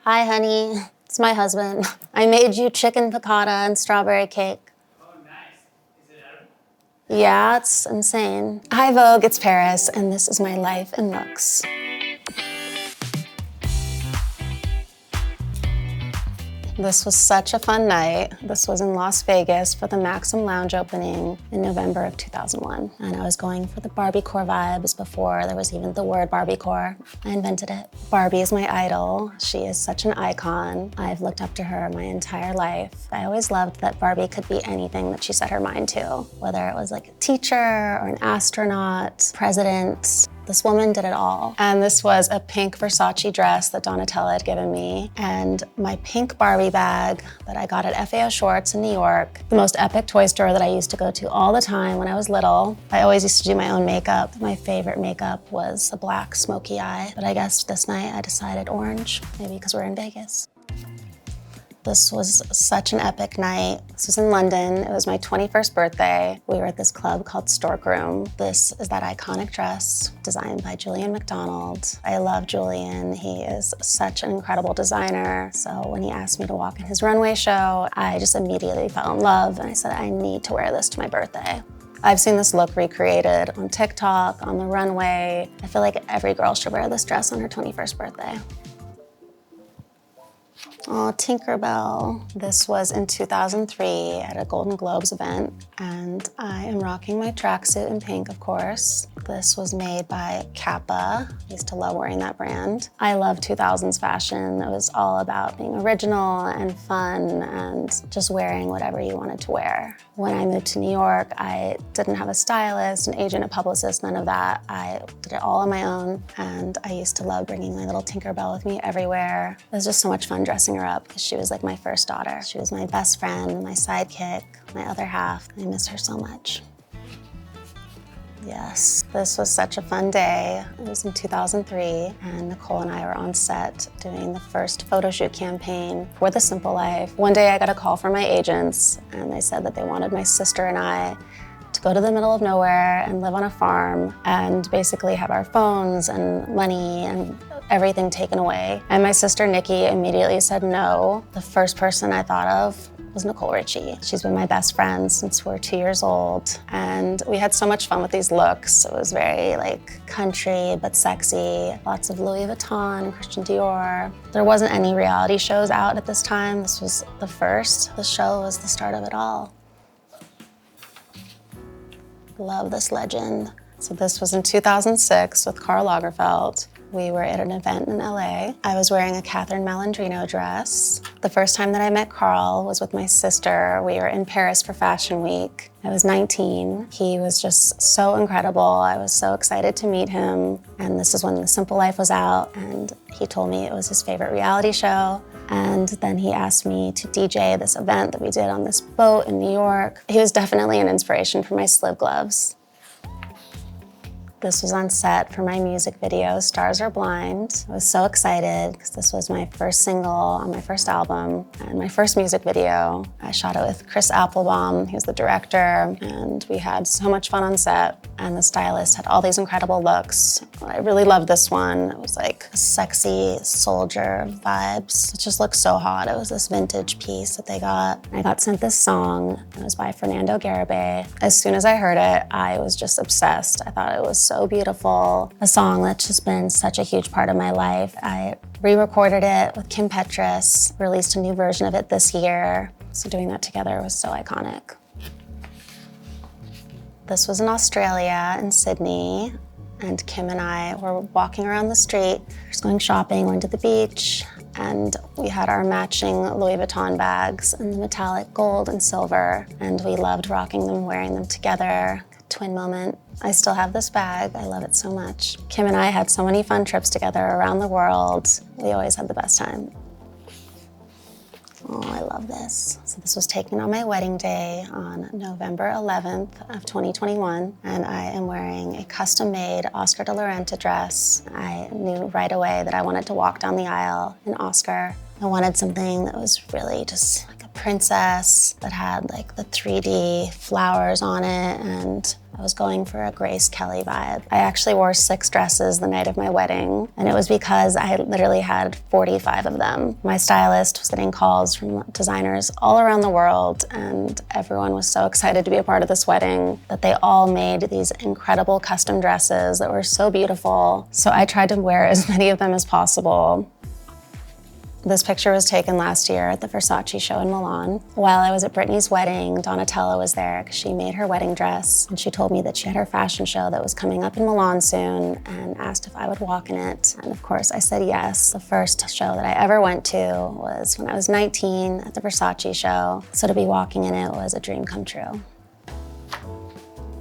Hi, honey. It's my husband. I made you chicken piccata and strawberry cake. Oh, nice. Is it edible? Yeah, it's insane. Hi, Vogue. It's Paris, and this is my life in looks. This was such a fun night. This was in Las Vegas for the Maxim Lounge opening in November of 2001. And I was going for the Barbie-core vibes before there was even the word Barbie-core. I invented it. Barbie is my idol. She is such an icon. I've looked up to her my entire life. I always loved that Barbie could be anything that she set her mind to, whether it was like a teacher or an astronaut, president. This woman did it all. And this was a pink Versace dress that Donatella had given me, and my pink Barbie bag that I got at FAO Schwarz in New York, the most epic toy store that I used to go to all the time when I was little. I always used to do my own makeup. My favorite makeup was a black smoky eye, but I guess this night I decided orange, maybe because we're in Vegas. This was such an epic night. This was in London. It was my 21st birthday. We were at this club called Stork Room. This is that iconic dress designed by Julian McDonald. I love Julian. He is such an incredible designer. So when he asked me to walk in his runway show, I just immediately fell in love, and I said, I need to wear this to my birthday. I've seen this look recreated on TikTok, on the runway. I feel like every girl should wear this dress on her 21st birthday. Oh, Tinkerbell. This was in 2003 at a Golden Globes event, and I am rocking my tracksuit in pink, of course. This was made by Kappa. I used to love wearing that brand. I love 2000s fashion. It was all about being original and fun and just wearing whatever you wanted to wear. When I moved to New York, I didn't have a stylist, an agent, a publicist, none of that. I did it all on my own, and I used to love bringing my little Tinkerbell with me everywhere. It was just so much fun dressing her up because she was like my first daughter. She was my best friend, my sidekick, my other half. I miss her so much. Yes, this was such a fun day. It was in 2003, and Nicole and I were on set doing the first photo shoot campaign for The Simple Life. One day I got a call from my agents, and they said that they wanted my sister and I to go to the middle of nowhere and live on a farm and basically have our phones and money and everything taken away. And my sister Nikki immediately said no. The first person I thought of was Nicole Richie. She's been my best friend since we were 2 years old. And we had so much fun with these looks. It was very like country, but sexy. Lots of Louis Vuitton and Christian Dior. There wasn't any reality shows out at this time. This was the first. The show was the start of it all. Love this legend. So this was in 2006 with Karl Lagerfeld. We were at an event in LA. I was wearing a Catherine Malandrino dress. The first time that I met Karl was with my sister. We were in Paris for Fashion Week. I was 19. He was just so incredible. I was so excited to meet him. And this is when The Simple Life was out, and he told me it was his favorite reality show. And then he asked me to DJ this event that we did on this boat in New York. He was definitely an inspiration for my Sliv gloves. This was on set for my music video, Stars Are Blind. I was so excited because this was my first single on my first album and my first music video. I shot it with Chris Applebaum, he was the director, and we had so much fun on set. And the stylist had all these incredible looks. I really loved this one. It was like sexy soldier vibes. It just looked so hot. It was this vintage piece that they got. I got sent this song. It was by Fernando Garibay. As soon as I heard it, I was just obsessed. I thought it was so beautiful. A song that's just been such a huge part of my life. I re-recorded it with Kim Petras, released a new version of it this year. So doing that together was so iconic. This was in Australia, in Sydney, and Kim and I were walking around the street, just going shopping, went to the beach, and we had our matching Louis Vuitton bags in the metallic gold and silver, and we loved rocking them, wearing them together. Twin moment. I still have this bag. I love it so much. Kim and I had so many fun trips together around the world. We always had the best time. Oh, I love this. So this was taken on my wedding day on November 11th of 2021, and I am wearing a custom-made Oscar de la Renta dress. I knew right away that I wanted to walk down the aisle in Oscar. I wanted something that was really just like a princess, that had like the 3D flowers on it and I was going for a Grace Kelly vibe. I actually wore 6 dresses the night of my wedding, and it was because I literally had 45 of them. My stylist was getting calls from designers all around the world, and everyone was so excited to be a part of this wedding that they all made these incredible custom dresses that were so beautiful. So I tried to wear as many of them as possible. This picture was taken last year at the Versace show in Milan. While I was at Britney's wedding, Donatella was there because she made her wedding dress, and she told me that she had her fashion show that was coming up in Milan soon and asked if I would walk in it. And of course I said yes. The first show that I ever went to was when I was 19 at the Versace show. So to be walking in it was a dream come true.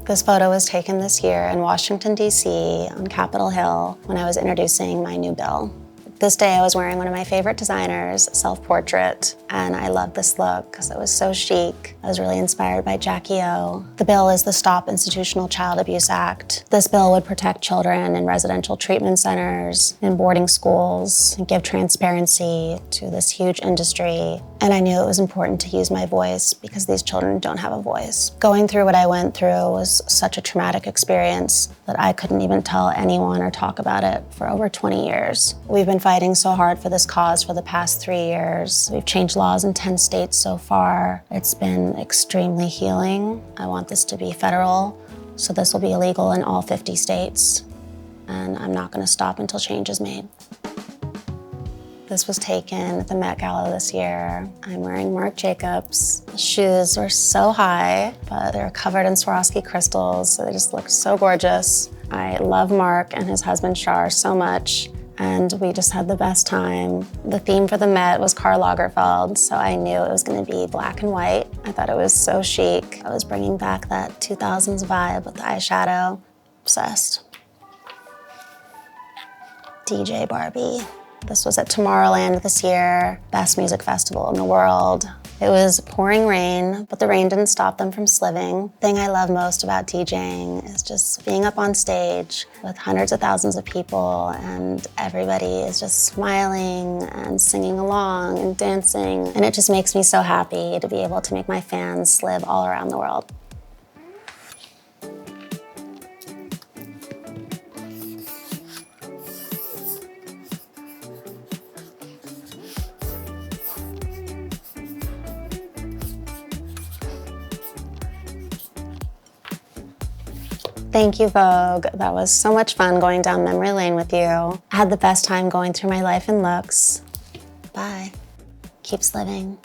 This photo was taken this year in Washington, D.C. on Capitol Hill when I was introducing my new bill. This day I was wearing one of my favorite designers' self-portrait, and I loved this look because it was so chic. I was really inspired by Jackie O. The bill is the Stop Institutional Child Abuse Act. This bill would protect children in residential treatment centers, in boarding schools, and give transparency to this huge industry. And I knew it was important to use my voice because these children don't have a voice. Going through what I went through was such a traumatic experience that I couldn't even tell anyone or talk about it for over 20 years. We've been fighting so hard for this cause for the past 3 years. We've changed laws in 10 states so far. It's been extremely healing. I want this to be federal, so this will be illegal in all 50 states. And I'm not gonna stop until change is made. This was taken at the Met Gala this year. I'm wearing Marc Jacobs. The shoes were so high, but they were covered in Swarovski crystals, so they just looked so gorgeous. I love Marc and his husband Shar so much, and we just had the best time. The theme for the Met was Karl Lagerfeld, so I knew it was gonna be black and white. I thought it was so chic. I was bringing back that 2000s vibe with the eyeshadow. Obsessed. DJ Barbie. This was at Tomorrowland this year, best music festival in the world. It was pouring rain, but the rain didn't stop them from sliving. The thing I love most about DJing is just being up on stage with hundreds of thousands of people, and everybody is just smiling and singing along and dancing. And it just makes me so happy to be able to make my fans sliv all around the world. Thank you, Vogue. That was so much fun going down memory lane with you. I had the best time going through my life in looks. Bye. Keep sliving.